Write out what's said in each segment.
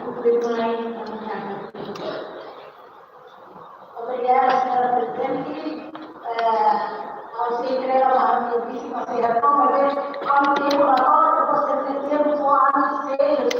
dimulai pemerintahan. Obrigada, senhora Presidente. Ao se entregar a amplíssima feira, como tempo agora, você tem um ano cheio,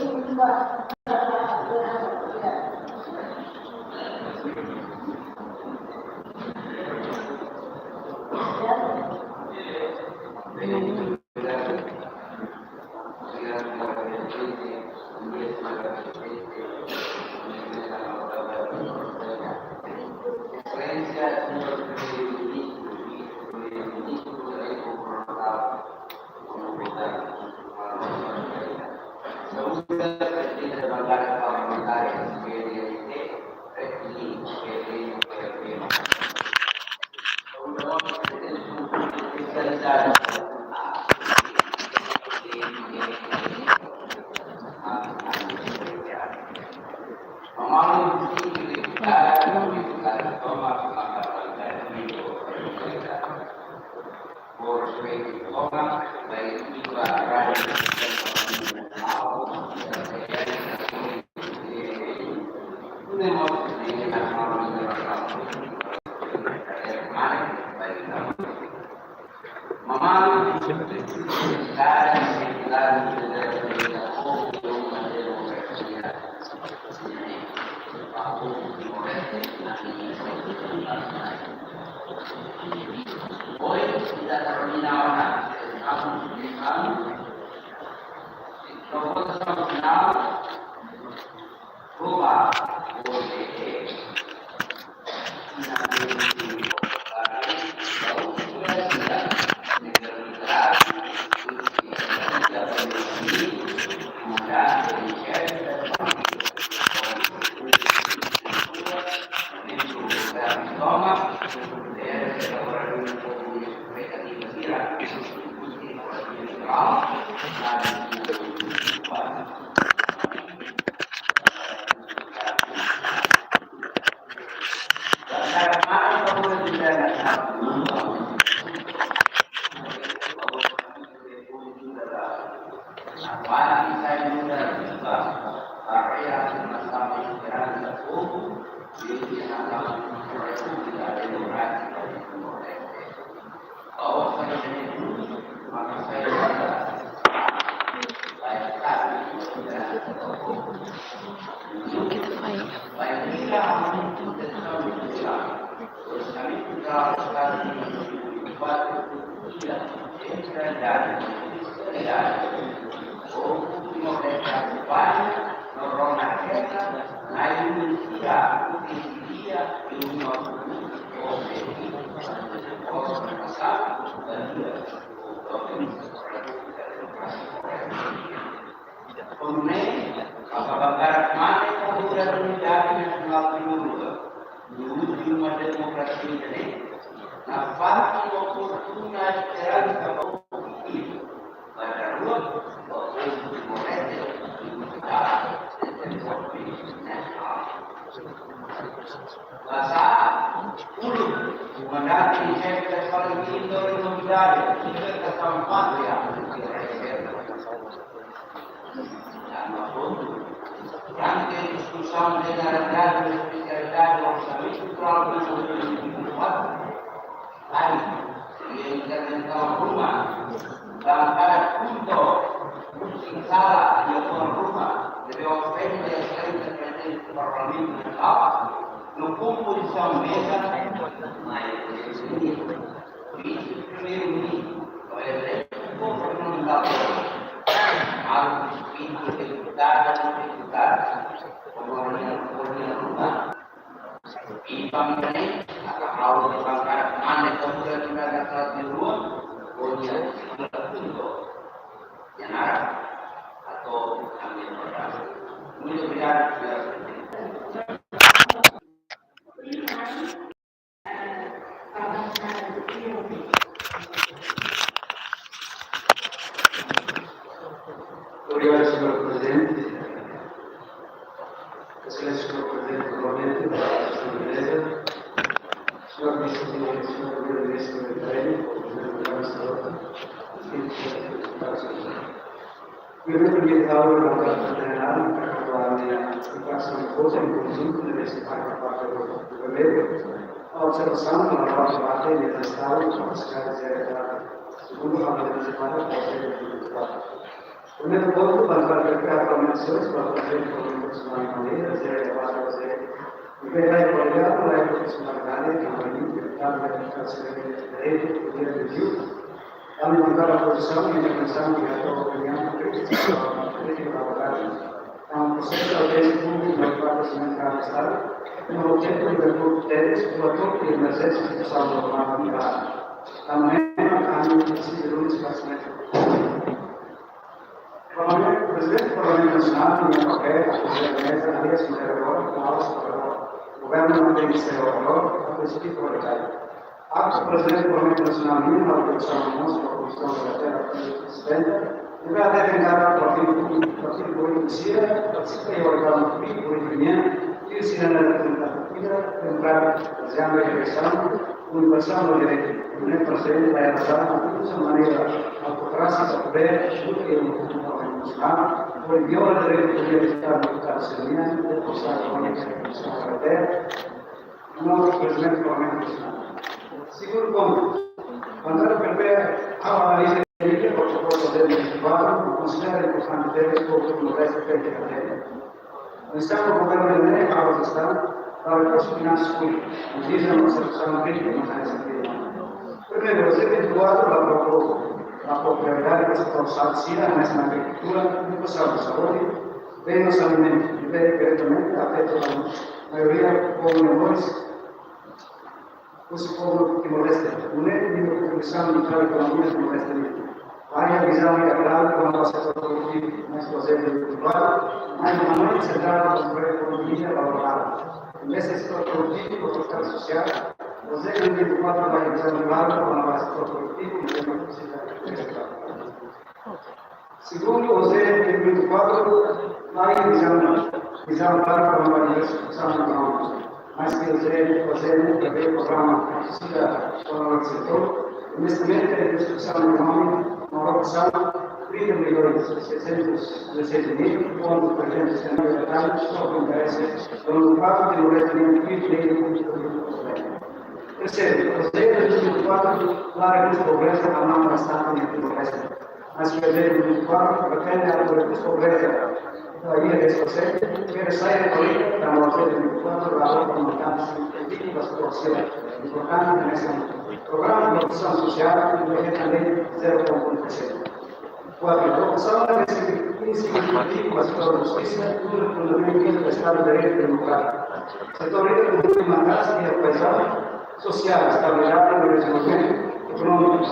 Obrigado, senhor presidente. Excelente senhor presidente do Parlamento, senhor Beleza, senhor ministro, senhor primeiro-ministro do Treino, presidente da Câmara, primeiro ministro da Câmara, praça de força em conjunto deve estar por parte do governo. A observação da nova debate e do Estado para as capacidades segundo a legislação pode ser utilizada. Primeiro ponto, para verificar informações para fazer informação de maneira, para fazer e verificar a qualidade da profissionalidade que a verificar a direito, o direito de uso, alimentar a posição e a intervenção que a opinião crítica da abordagem. É um processo de audiência pública no qual se entra o Estado, no objeto de virtude deles, do ator que exerce a instituição normal da unidade. Da maneira, a administração de lutas o Presidente do Parlamento Nacional, União Europeia, a Presidente da Mesa, aliás, o Governo não tem que ser o a princípio prioritário. O Presidente do Parlamento Nacional, União Europeia, a Comissão da Terra, Presidente, deve determinar o partido polícia, participa em órgão político, político, e o cidadão da comunidade, lembrar, fazendo a eleição, universal do direito. O Presidente vai adotar de maneira autocrática, poder, junto e o por viola da direito do Estado do Estado semelhante, de postar com a Comissão da Terra, o novo Presidente do Parlamento Nacional. Segundo ponto, quando a PPE analisa a proposta de 2024, considera importante ter exposto no resto da cadeia. O Estado do Governo de Lei para o Estado para o recurso de finanças públicas, nos dizem uma solução crítica nessa actividade. Primeiro, o C24 a propriedade que se estabelecida na agricultura, educação e saúde, bem nos alimentos e bem diretamente afeta a maioria do povo menores, o povo timor-leste, unendo de contribuição de cada economia timor-leste. Vai a visão e a clara com o setor produtivo na explosão individual, mas uma noite centrada sobre a economia laboral. Nesse setor produtivo, o setor social, o 2024 vai visão de lado com o setor produtivo e a necessidade. Segundo o 2024, vai visão clara com a diversificação econômica, mas que o 2024 prevê o programa que precisa para o setor, investimento em diversificação econômica, uma opção 30 milhões e 616 mil, pontos 370 detalhes, sobre o interesse do prazo de investimento e terceiro, o 2024 clara que os progressos a não bastante em Timor-Leste, mas que o 2024 pretende a que os progressos da ilha de Escocês, que saia da política da nova 2024 da outra comunidade significativa da situação importante nesse programa de proteção social e também 0,1%. 4. A promoção da significativa da setor da justiça e do fundamento do Estado de Direito Democrático. Setor líder do mandato e a coesão social, estabilidade e desenvolvimento econômico,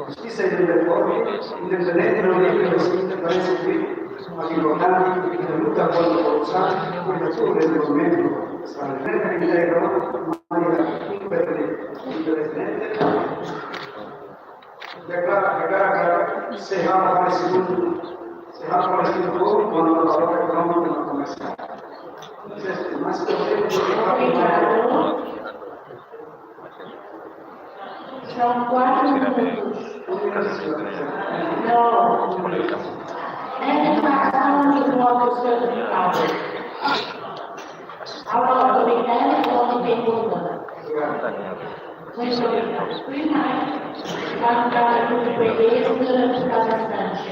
justiça e liberdade, independente do nível de interferência política, mas importante que a luta contra a corrupção e o desenvolvimento estabelecimento integral de maneira independente. Declara cerrar para o segundo ponto quando a palavra econômica não comercial. Mas são 4 minutos. Não. É declaração de voto certificado. A autoridade pode perguntar. Muito obrigado. Primeiro, para o PPD, durante cada instante.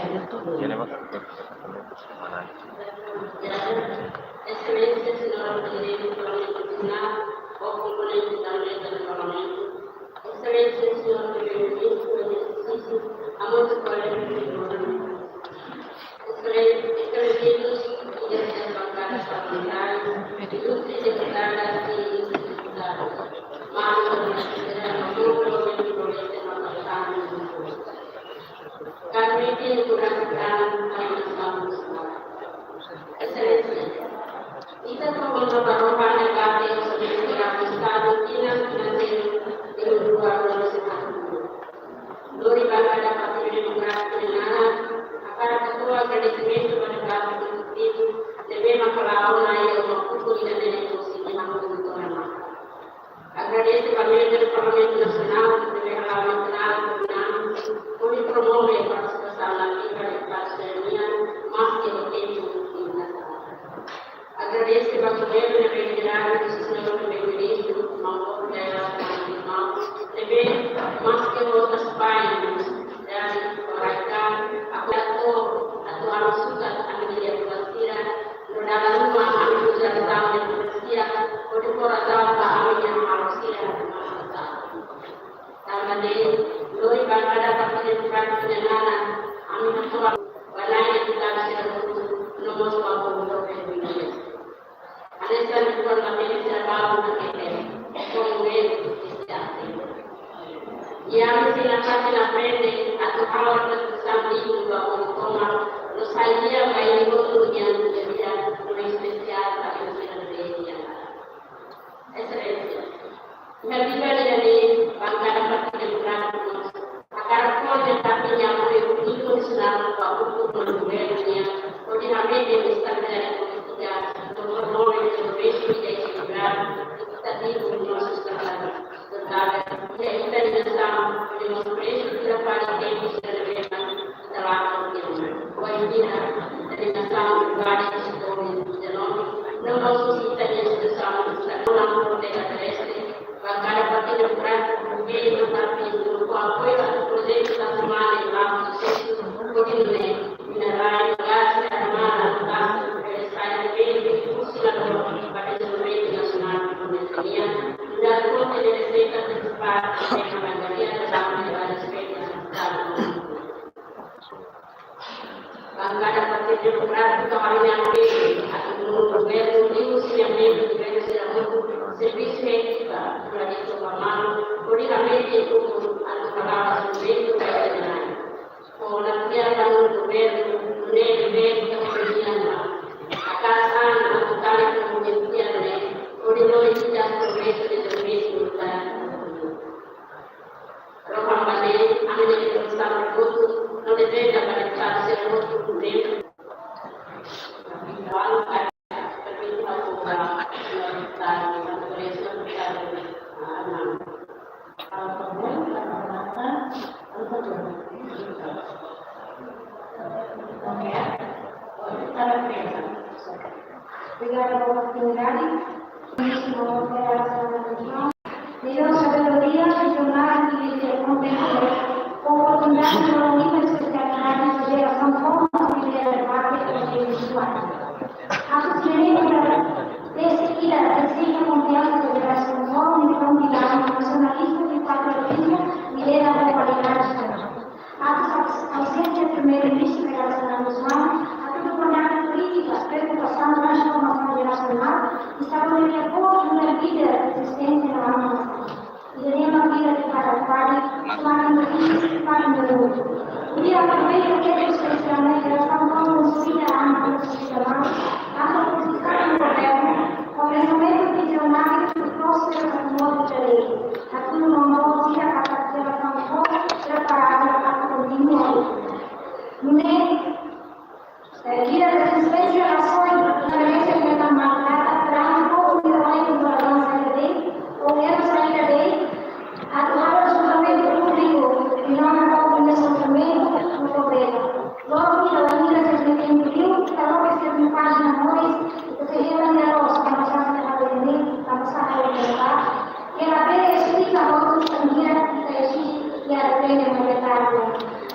Excelência, senhora presidente do Parlamento Nacional, ou componente da mesa do Parlamento, Excelência, senhor primeiro-ministro, em exercício, amados colegas do Parlamento, excelentes e excelentes bancários parlamentares, ilustres deputadas e ilustres deputados, mas no provavelmente parlamentares do povo. Carmente curação a eleição nacional. Excelência, kita perlu berubah negatif sebagai Estado tidak finansial di luar dari Dori bangga dapat demokrasi dengan akan ketua kreditmen kepada produktif lebih mempelajari yang mampu dan negosiasi dengan kebutuhan. Agradeço a mesa do Parlamento Nacional, primeiro parlamentar, por promover a participação na vida da cidadania, mais que o tempo da sala. Noi bangada Parti Demokrasi Nana, Amin Tua, Walai kita bisa nomor 20 Anessa Nicole Lamenti Abau Nakete, Conway Cristiati. Yang silakan prende atau hal sampai juga untuk lo saya bayi waktunya menjadi lebih spesial bagi Indonesia. Ekselencia. Ketika dari bangsa Parti Demokrasi agar kau tetapi yang itu selama waktu menunggunya, kau tidak boleh bisa dari Indonesia nomor 2 Indonesia jadi program tadi untuk sesuatu tentang yaitu dari dalam demonstrasi tidak pada jenis berbeda dalam wajibnya dari dalam berbagai sistem dalam nomor kita yang bersama dalam proses bangsa Parti Demokrasi menjadi tetapi untuk apa yang proses semua dalam proses koordinasi mineral gas dan mana saya ingin diskusi pada seluruh nasional Indonesia dan untuk menyelesaikan cepat dengan bagian dalam negara sepeda bangsa Parti Demokrasi kemarin yang atau menurut diskusi yang juga servisi kita berada di Somalia, koordinasi itu atau kalau itu berjalan. Orang dia bangun governo, kemudian akasan atau kali kemudian koordinasi dan progres di Indonesia dan Roham Bani, amin itu bersama itu, nanti saya dapat cari sesuatu kemudian. Lalu ada permintaan program dan Obrigada por oportunidade. Melhor sabedoria regional que se contempla com oportunidade de uma única especialidade de geração forma de debate intelectual. A sugerência pesquisa exige a confiança da geração jovem de comunidade nacionalista e patriotismo e leva a qualidade. A ausência primeiro-ministro relacionado ao Islã, políticas, preocupação da transformação geracional, estabelecer apoio na vida existente na nação. E devemos a vida de cada parte, tomando riscos para o mundo. O dia também requer especialmente a geração construída ampla institucional, a oposição do governo, com pensamento visionário e próspero do modo de lei, a que não mostra a geração forte preparada para continuar. Dia das especializações na vivência da marcada para um pouco de ordem do balanço dele, ou era saída dele, atuar o julgamento público e não a comunicação também no governo. Logo que a Unida se definiu, talvez seja uma página mais, que seria uma delas, que a nossa cidade a nossa realidade, que ela apenas explica a outra família que a treina na verdade.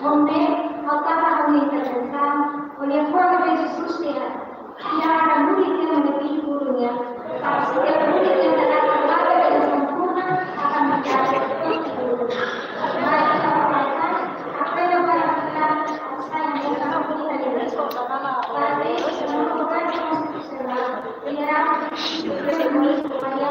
Onde faltava uma intervenção, oleh forma de sustina, tidak ada murid yang lebih gurunya, tetapi setiap murid yang datang keluarga dan sempurna akan menjadi guru. Mari kita perhatikan apa yang kita saya bersama kita di Partai Demokrasi Konstitusional menyerang Presiden supaya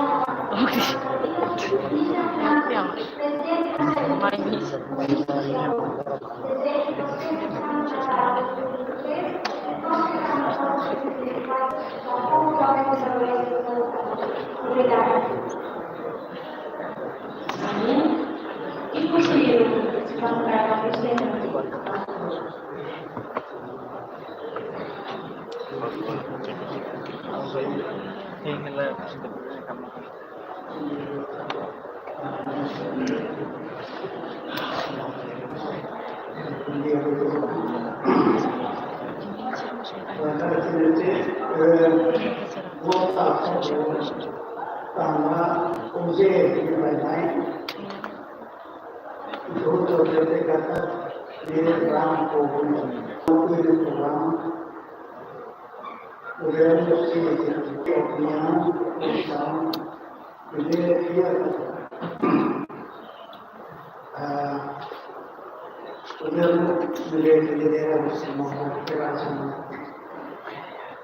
governo deve liderare il mondo operacional.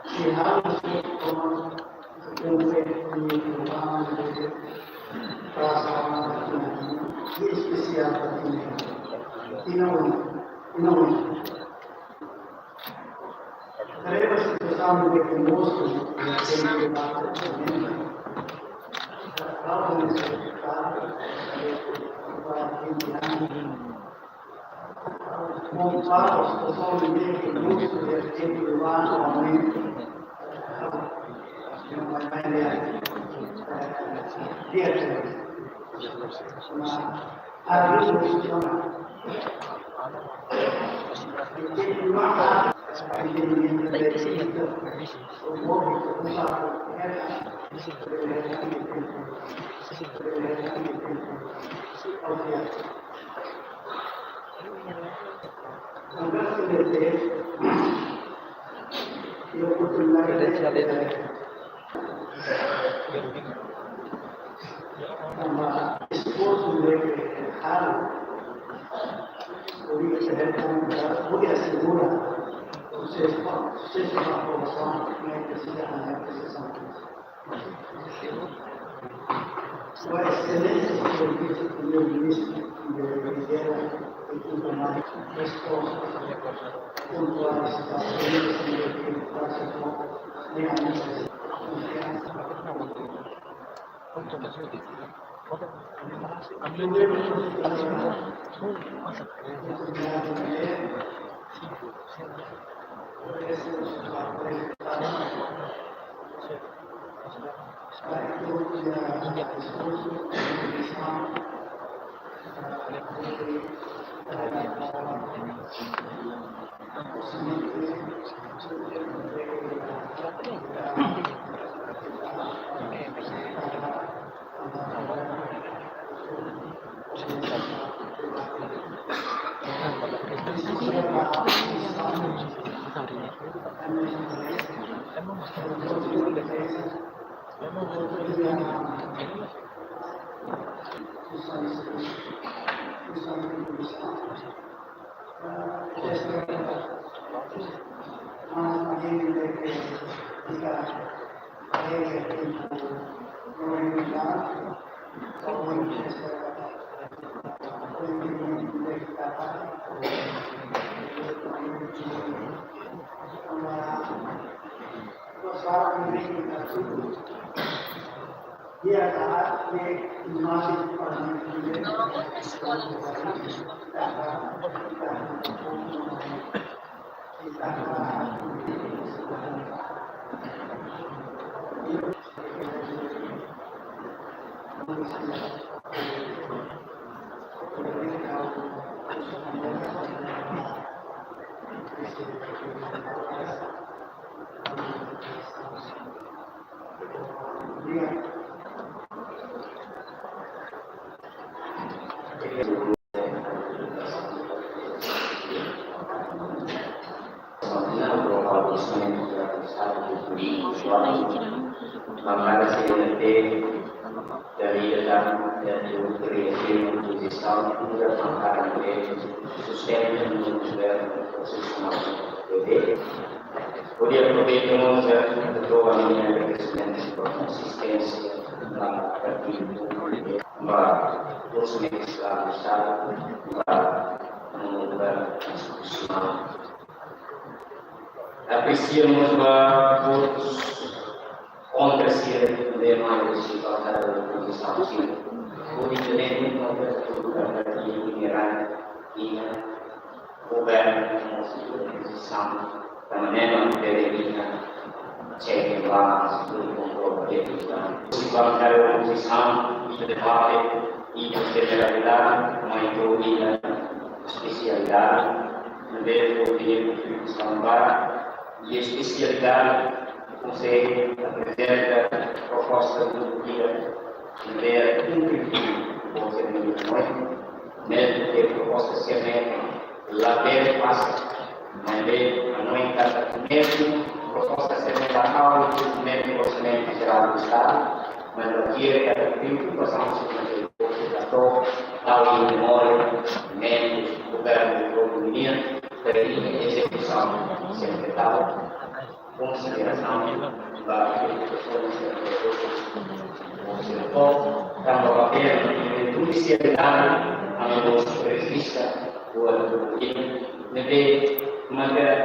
Si harus como especial e não Teremos situação de conosco compara a situação de conosco do tempo do ano aumento esforço errado podia assegurar o sucesso da aprovação que é precisa na precisão. A excelência do serviço do meu ministro lidera e tudo mais, respostas pontuais das coisas que participam realmente confiança. Dia saat masih dari dalam dan kreasi untuk sistem juga mengangkat sistem yang sudah profesional. Jadi, kemudian begitu ketua ini ada konsistensi dalam aktivitas terus mengisahkan mengubah institusional. Apreciamos todos contra-se demais de passar a posição o diferente contra a itinerante e o governo de posição da maneira peregrina chega lá do controle de se passar a posição de debate e de generalidade uma teoria especialidade no meio do poder de salvar e a especialidade do Conselho apresenta a proposta do dia de ver o Conselho de Noite, mesmo que a proposta se ameta lá dentro passa, mas a noite está mesmo a proposta se ameta ao documento do Orçamento Geral do Estado, mas aqui é a preocupação sobre a tal em memória, membros do governo do movimento, para a execução secretária, consideração das execuções do povo, dando papel de judicialidade a nossa presença do movimento, deve manter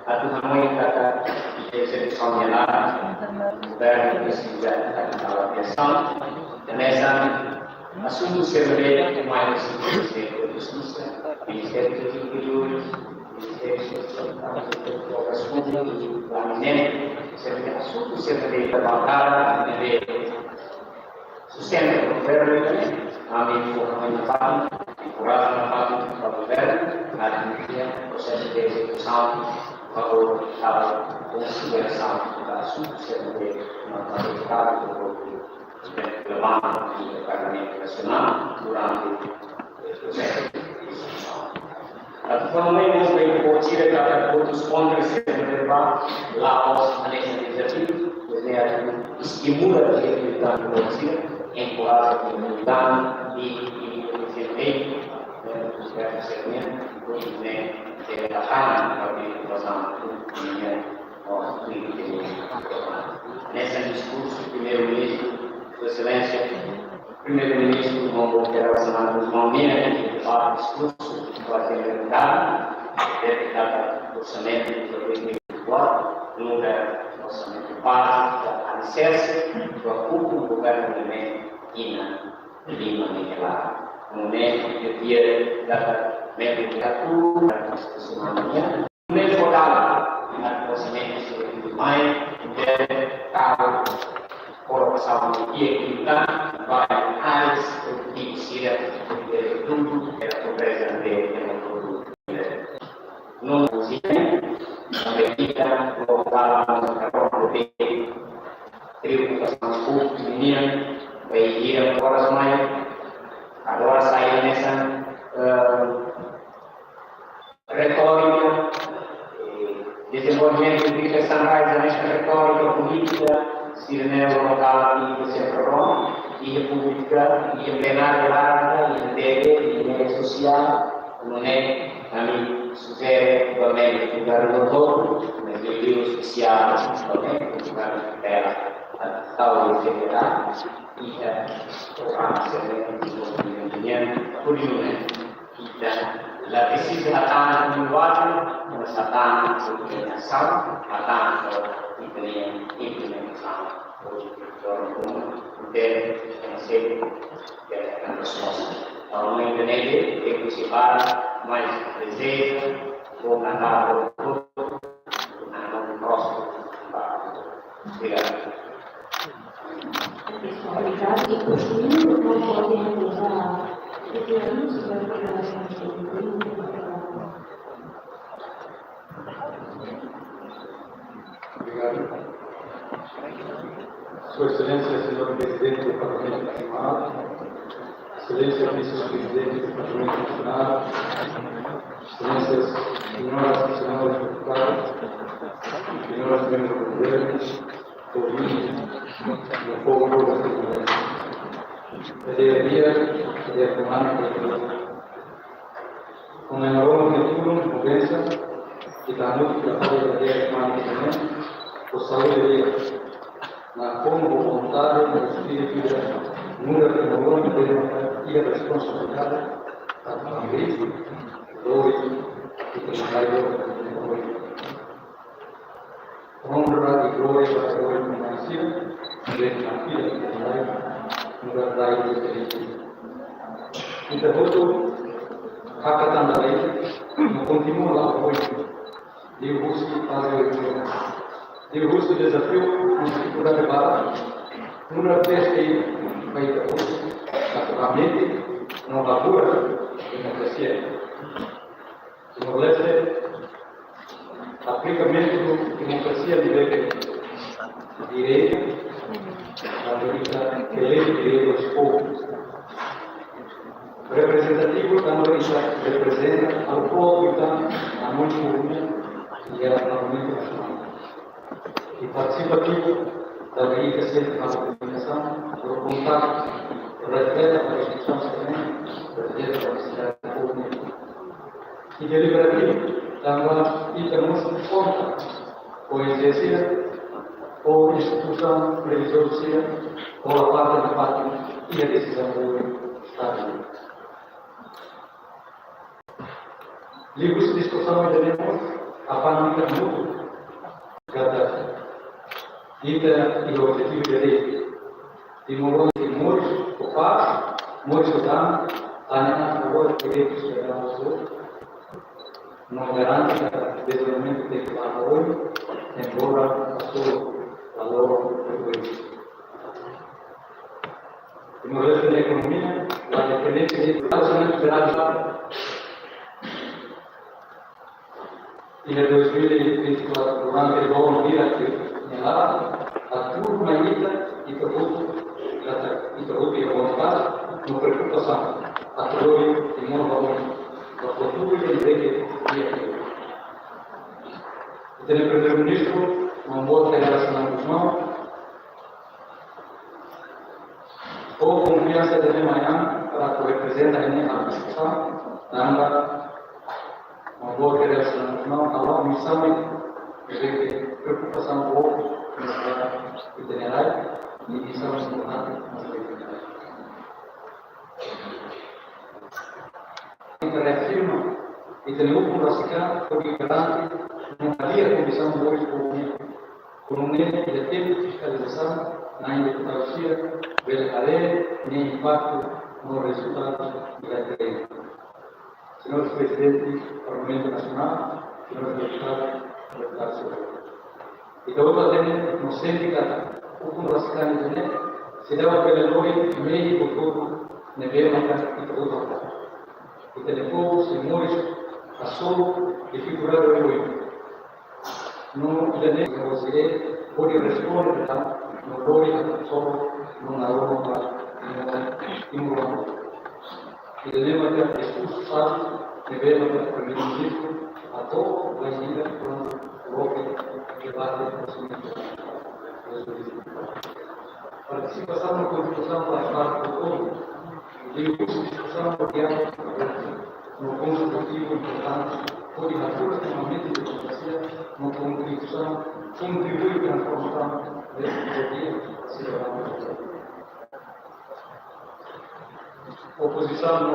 a dinâmica de execução de o governo precisa da aviação, nessa assunto serve mais de justiça, Ministério dos Interiores, Ministério das Públicas, Planejamento, assunto serve da bancada, de sustento do governo, a minha formação, curada na parte do governo, na administração, processo de execução, favor da consideração da assunto serve na qualidade do governo. Levando o Parlamento Nacional durante o processo de discussão. Atualmente, o importire da corresponde a lá aos anexos legislativos, estimula a atividade do importire, encoraja a comunidade e o desempenho dos governos da Câmara para a participação do nesse discurso, o primeiro-ministro Sua Excelência, Primeiro-Ministro do Mundo Internacional dos Malminas, que faz discurso para ser verdade, dedicado ao orçamento de 2024, no orçamento básico, da alicerce, do acordo do governo do MEN e na Lima Niquelá. No momento que havia da medicatura, da Constituição Marinha, no mesmo horário, no orçamento de maio, deve estar colocação de equidade vai às produzir tudo que a pobreza de não existe a medida colocada na própria tributação pública menina vai ir agora sai nessa retórica desenvolvimento de questão nessa retórica política Sirenel local e centro e república e em plenário larga e em TV e media social não é a mim sugere também o governador mas eu digo especial também o governo a tal federal e a programa de desenvolvimento por e a precisa estar no lugar mas estar na comunicação estar implementação hoje deve ser a resposta. Então, não entender que participar mais deseja ou mandar o produto no próximo. Obrigado. Obrigado. E por fim, não podem usar esse anúncio da Federação de Obrigado. Sua Excelência, Senhor Presidente do Parlamento Nacional, Excelência Vice-Presidente do Parlamento Nacional, Excelências, Senhoras e Senhores Deputados, Senhoras e Membros do Governo, ouvintes do povo da Assembleia. Dia econômica comemorou o futuro de convença e da música da Dia Econômica o saúde na como voluntário do espírito da número tecnológico e a responsabilidade da família, hoje e trabalho honra e glória para o hoje nascido, desde a filha de Deus, no verdade de Cristo. E depois, Hakatan da lei, não continua lá hoje, e o busque fazer o eu gosto do desafio de levar uma vez feita naturalmente não labora democracia estabelece aplicamento da democracia de direito que lei de direito aos povos representativo da maioria representa ao povo a multidão e a parlamento nacional e participativo da verificação da comunicação, do contato, reflete a discussão também e deliberativo também e temos conta ou exercer ou instituição religiosa ou a parte de pátria e a decisão do Estado. Livros de discussão e teremos a pandemia mútua, cada ida e o objetivo de lei. De modo que muitos ocupados, muitos estudantes, têm agora direitos de grau não garante o desenvolvimento de trabalho, embora a sua valor reconhecido. De modo da economia, a dependência de relacionamento geral e em 2024, durante o ano dia que a turma ainda e a vontade não preocupação, a troia e mono da cultura e direito e tem o primeiro-ministro uma boa federação dos mãos ou confiança de manhã para que representa a discussão na uma boa federação dos mãos a missão de preocupação pouco nessa itinerário e missão importante nessa itinerário. Reafirma e tem um classificado porque garante não havia condição de hoje com um nível de tempo de fiscalização na independência, cadeia nem impacto no resultado da cadeia. Senhores Presidentes do Parlamento Nacional, senhores deputados, deputados senhores. E da outra tem no sindicato, o classificado se deve pelo nome meio do todo, nevela e todo e telefone, senhores, a solo e figurar o olho. Não deve você pode responder, não pode só não aroma e não e deve ter discurso sábio, devemos ter primeiro-ministro a todo vai ir com o que bate no participação na Constituição faz parte do todo. E o curso de discussão apropriado no construtivo importante, pode natural extremamente de democracia, na Constituição, contribui para a transformação desse poder cidadão. Oposição no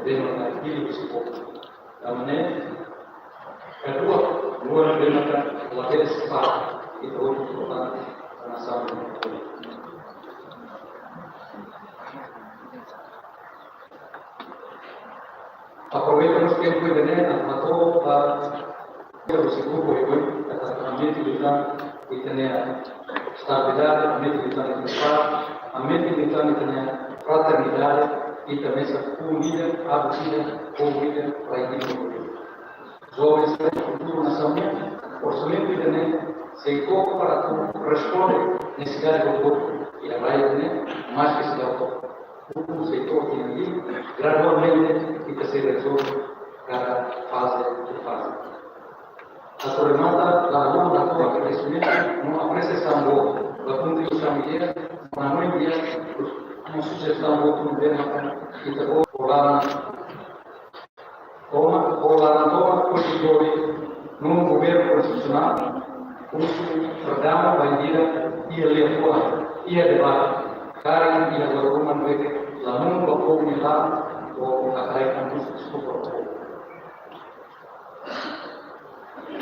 devemos naquilo que se pode. Da maneira, kedua, luar biasa, lahir sepakat, itu merupakan nação. Aproveitamos o tempo de matou para o seguro e a militaridade e ter a estabilidade, a militaridade, a militaridade, fraternidade e também essa unida, abrida, convida para a igreja. Jovens do futuro nacional, orçamento e também se para responder necessidade do povo e a raia mais que se dá o povo. O setor que ali, gradualmente, e que se resolve cada fase de fase. A tornada da mão da tua crescimento não apreciação boa, da contribuição familiar, na mãe dia, uma sugestão boa que que te vou rolar toma constitui num governo constitucional, o programa vai vir e ele fora, e ele vai. Sekarang ia berhubungan dengan lamun baku milah atau kakak kampus sekolah.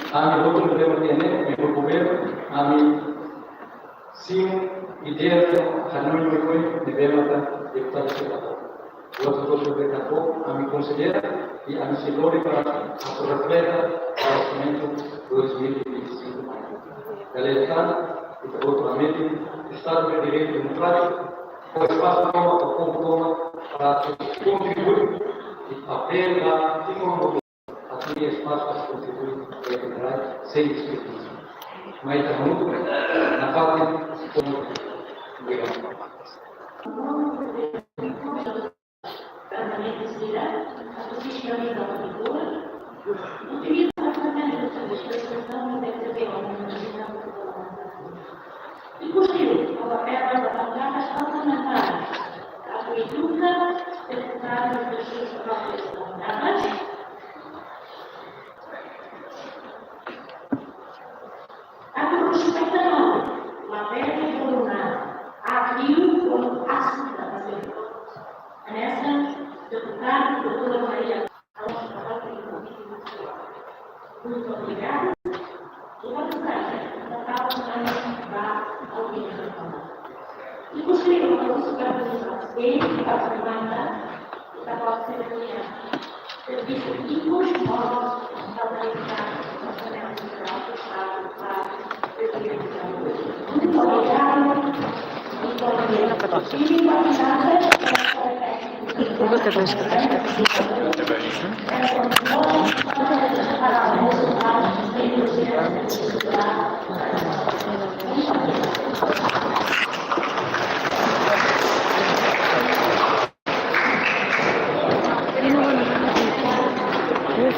Kami betul betul ini berkumpul, kami sim ideia hanoi berkumpul di dalam deputasi sekolah. Waktu betul betul kami considera e kami silori para refletir o orçamento 2025. Realizar e totalmente Estado de Direito Democrático o espaço toma, o povo toma para contribuir e papel da economia. Aqui espaço para contribuir para a comunidade sem desperdício. Mas está muito na parte como e construiu o papel das autoridades parlamentares, a educa deputados das suas próprias comunidades adiu como assunto da fazer. Nessa, deputado, doutora Maria muito obrigada. E vamos dar alguém e gostaria de supervisar ele, a semana, da vossa secretaria. Serviço e os modos da organização do Orçamento Geral do Estado para 2019. Muito obrigada.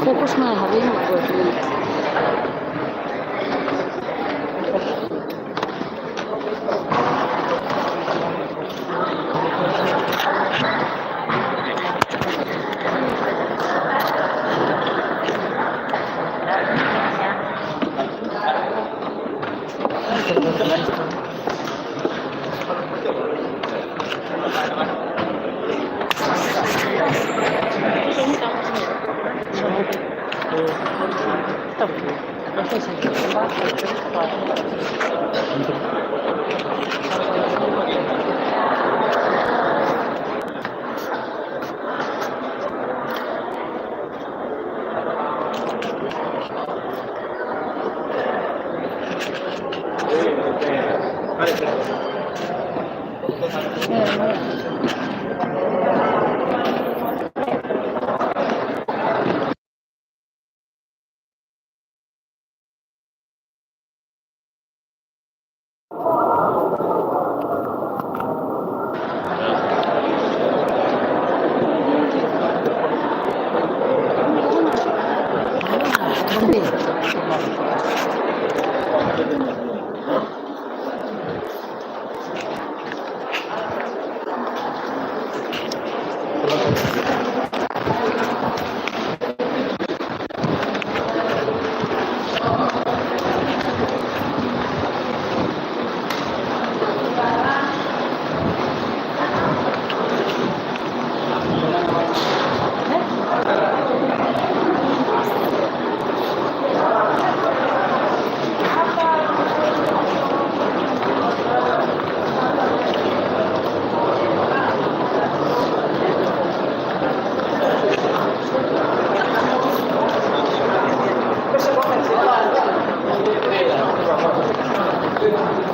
Fokus na hari ini buat Gracias.